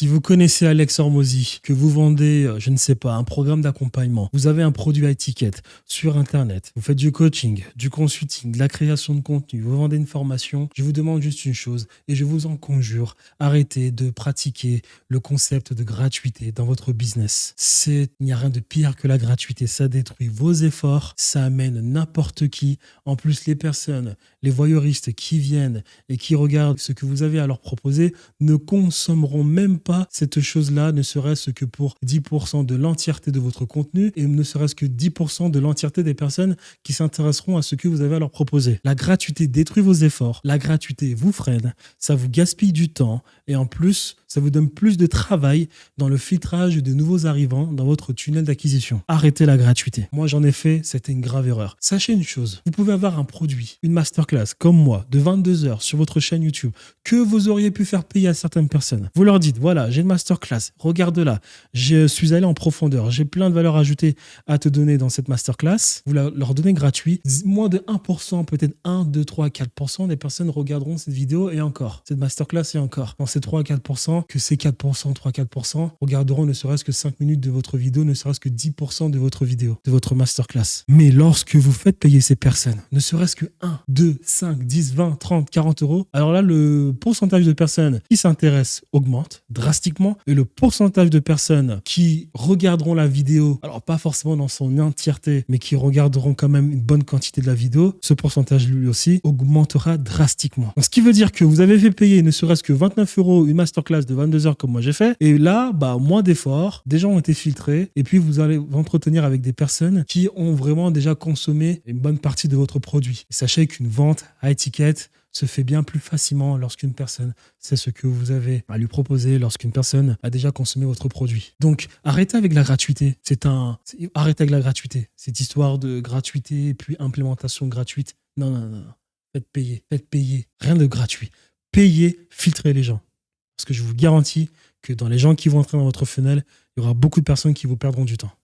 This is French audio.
Si vous connaissez Alex Hormozy, que vous vendez, je ne sais pas, un programme d'accompagnement, vous avez un produit à étiquette sur Internet, vous faites du coaching, du consulting, de la création de contenu, vous vendez une formation, je vous demande juste une chose et je vous en conjure, arrêtez de pratiquer le concept de gratuité dans votre business. Il n'y a rien de pire que la gratuité. Ça détruit vos efforts, ça amène n'importe qui. En plus, les personnes, les voyeuristes qui viennent et qui regardent ce que vous avez à leur proposer ne consommeront même pas cette chose-là, ne serait-ce que pour 10% de l'entièreté de votre contenu et ne serait-ce que 10% de l'entièreté des personnes qui s'intéresseront à ce que vous avez à leur proposer. La gratuité détruit vos efforts, la gratuité vous freine, ça vous gaspille du temps et en plus, ça vous donne plus de travail dans le filtrage de nouveaux arrivants dans votre tunnel d'acquisition. Arrêtez la gratuité. Moi, j'en ai fait, c'était une grave erreur. Sachez une chose, vous pouvez avoir un produit, une masterclass comme moi, de 22 heures sur votre chaîne YouTube, que vous auriez pu faire payer à certaines personnes. Vous leur dites, voilà, j'ai une masterclass, regarde-la, je suis allé en profondeur, j'ai plein de valeurs ajoutées à te donner dans cette masterclass. Vous leur donnez gratuit. Moins de 1%, peut-être 1, 2, 3, 4% des personnes regarderont cette vidéo et encore, cette masterclass et encore. Dans ces 3 à 4%, que ces 4%, 3-4% regarderont ne serait-ce que 5 minutes de votre vidéo, ne serait-ce que 10% de votre vidéo, de votre masterclass. Mais lorsque vous faites payer ces personnes, ne serait-ce que 1, 2, 5, 10, 20, 30, 40 euros, alors là, le pourcentage de personnes qui s'intéressent augmente drastiquement et le pourcentage de personnes qui regarderont la vidéo, alors pas forcément dans son entièreté, mais qui regarderont quand même une bonne quantité de la vidéo, ce pourcentage lui aussi augmentera drastiquement. Donc, ce qui veut dire que vous avez fait payer ne serait-ce que 29 euros une masterclass de 22 heures comme moi j'ai fait, et là, moins d'efforts, des gens ont été filtrés, et puis vous allez vous entretenir avec des personnes qui ont vraiment déjà consommé une bonne partie de votre produit. Et sachez qu'une vente à étiquette se fait bien plus facilement lorsqu'une personne sait ce que vous avez à lui proposer, lorsqu'une personne a déjà consommé votre produit. Donc, arrêtez avec la gratuité. Arrêtez avec la gratuité. Cette histoire de gratuité, puis implémentation gratuite. Non, non, non, non. Faites payer. Rien de gratuit. Payez, filtrez les gens. Parce que je vous garantis que dans les gens qui vont entrer dans votre funnel, il y aura beaucoup de personnes qui vous perdront du temps.